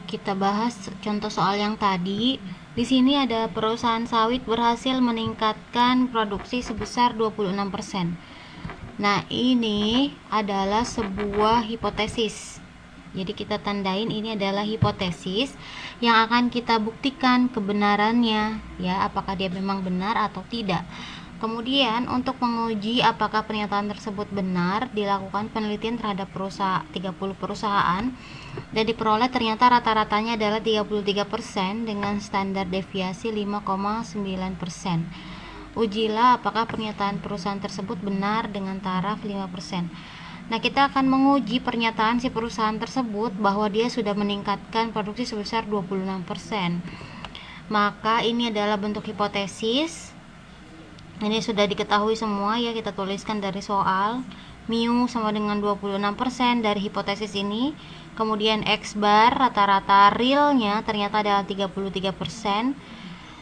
Kita bahas contoh soal yang tadi. Di sini ada perusahaan sawit berhasil meningkatkan produksi sebesar 26%. Nah, ini adalah sebuah hipotesis. Jadi kita tandain ini adalah hipotesis yang akan kita buktikan kebenarannya, ya, apakah dia memang benar atau tidak. Kemudian untuk menguji apakah pernyataan tersebut benar, dilakukan penelitian terhadap 30 perusahaan dan diperoleh ternyata rata-ratanya adalah 33% dengan standar deviasi 5,9%. Ujilah apakah pernyataan perusahaan tersebut benar dengan taraf 5%. Nah, kita akan menguji pernyataan si perusahaan tersebut bahwa dia sudah meningkatkan produksi sebesar 26%. Maka ini adalah bentuk hipotesis. Ini sudah diketahui semua ya, kita tuliskan dari soal. Mu sama dengan 26% dari hipotesis ini. Kemudian X bar rata-rata realnya ternyata adalah 33%.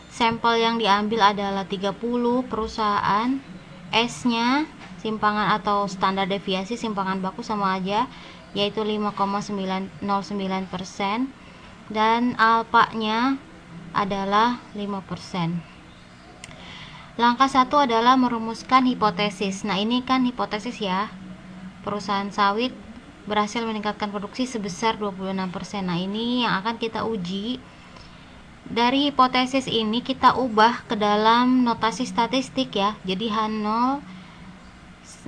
Sampel yang diambil adalah 30 perusahaan. S-nya simpangan atau standar deviasi simpangan baku sama aja, yaitu 5,909%, dan alpanya adalah 5%. Langkah 1 adalah merumuskan hipotesis. Nah, ini kan hipotesis ya. Perusahaan sawit berhasil meningkatkan produksi sebesar 26%. Nah, ini yang akan kita uji. Dari hipotesis ini kita ubah ke dalam notasi statistik ya. Jadi H0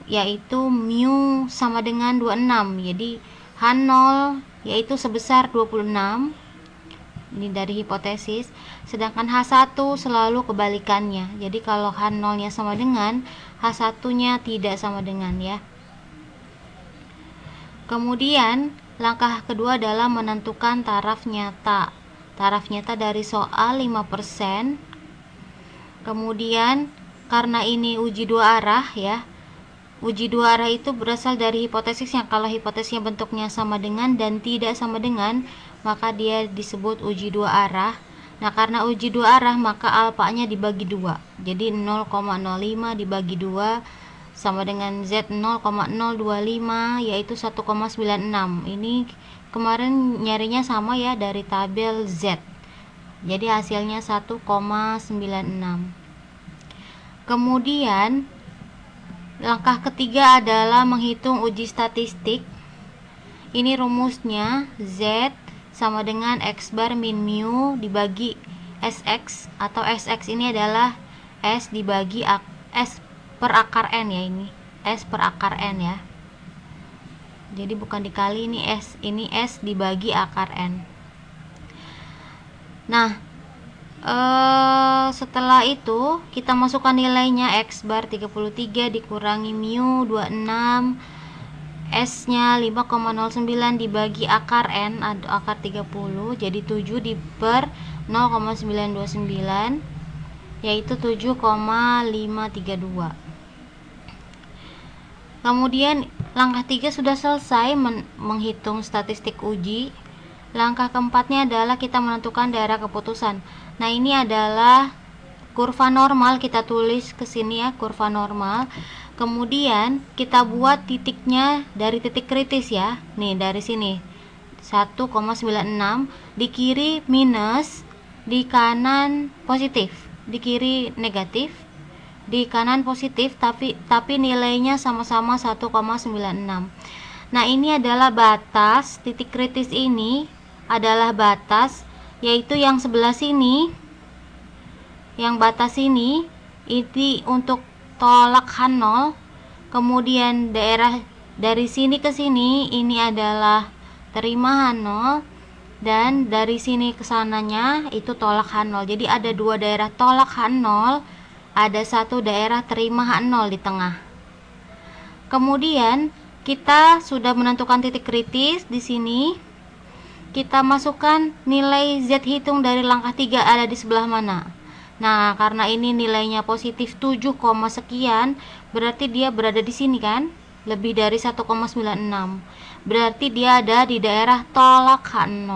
yaitu mu sama dengan 26. Jadi H0 yaitu sebesar 26. Ini dari hipotesis. Sedangkan H1 selalu kebalikannya. Jadi kalau H0 nya sama dengan, H1 nya tidak sama dengan ya. Kemudian langkah kedua adalah menentukan taraf nyata. Taraf nyata dari soal 5%. Kemudian karena ini uji dua arah ya. Uji dua arah itu berasal dari hipotesisnya. Kalau hipotesisnya bentuknya sama dengan dan tidak sama dengan, maka dia disebut uji dua arah. Nah, karena uji dua arah maka alfanya dibagi 2. Jadi 0,05 dibagi 2 sama dengan Z 0,025 yaitu 1,96. Ini kemarin nyarinya sama ya dari tabel Z. Jadi hasilnya 1,96. Kemudian langkah ketiga adalah menghitung uji statistik. Ini rumusnya Z sama dengan X bar min mu dibagi SX, atau SX ini adalah S dibagi S per akar N ya, ini S per akar N ya. Jadi bukan dikali, ini S dibagi akar N. Nah, setelah itu kita masukkan nilainya. X bar 33 dikurangi mu 26, S nya 5,09 dibagi akar N atau akar 30, jadi 7 di per 0,929 yaitu 7,532. Kemudian langkah 3 sudah selesai menghitung statistik uji. Langkah keempatnya adalah kita menentukan daerah keputusan. Nah, ini adalah kurva normal, kita tulis ke sini ya, kurva normal. Kemudian kita buat titiknya dari titik kritis ya. Nih, dari sini 1,96, di kiri minus, di kanan positif, di kiri negatif, di kanan positif, tapi nilainya sama-sama 1,96. Nah, ini adalah batas. Titik kritis ini adalah batas, yaitu yang sebelah sini, yang batas ini untuk tolak H0. Kemudian daerah dari sini ke sini ini adalah terima H0, dan dari sini ke sananya itu tolak H0. Jadi ada dua daerah tolak H0, ada satu daerah terima H0 di tengah. Kemudian kita sudah menentukan titik kritis. Di sini kita masukkan nilai Z hitung dari langkah 3 ada di sebelah mana. Nah, karena ini nilainya positif 7, sekian, berarti dia berada di sini kan, lebih dari 1,96. Berarti dia ada di daerah tolak H0.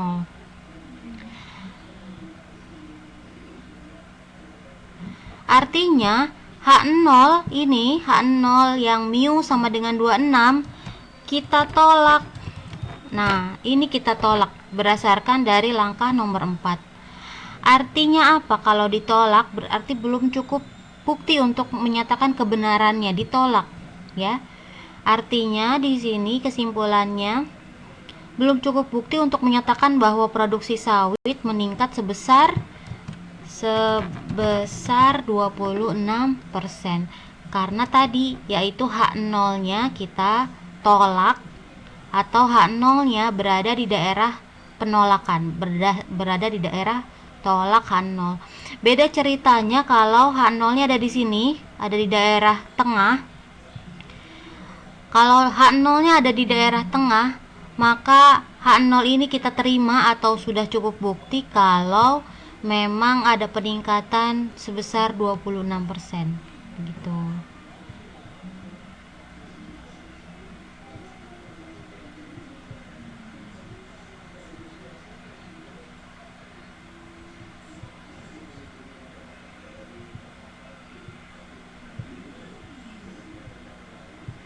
Artinya H0 ini, H0 yang mu sama dengan 26, kita tolak Nah, ini kita tolak berdasarkan dari langkah nomor 4. Artinya apa? Kalau ditolak berarti belum cukup bukti untuk menyatakan kebenarannya, ditolak, ya. Artinya di sini kesimpulannya belum cukup bukti untuk menyatakan bahwa produksi sawit meningkat sebesar 26%. Karena tadi yaitu H0-nya kita tolak atau H0-nya berada di daerah penolakan, berada di daerah tolak H0. Beda ceritanya kalau H0-nya ada di sini, ada di daerah tengah. Kalau H0-nya ada di daerah tengah, maka H0 ini kita terima atau sudah cukup bukti kalau memang ada peningkatan sebesar 26%. Begitu.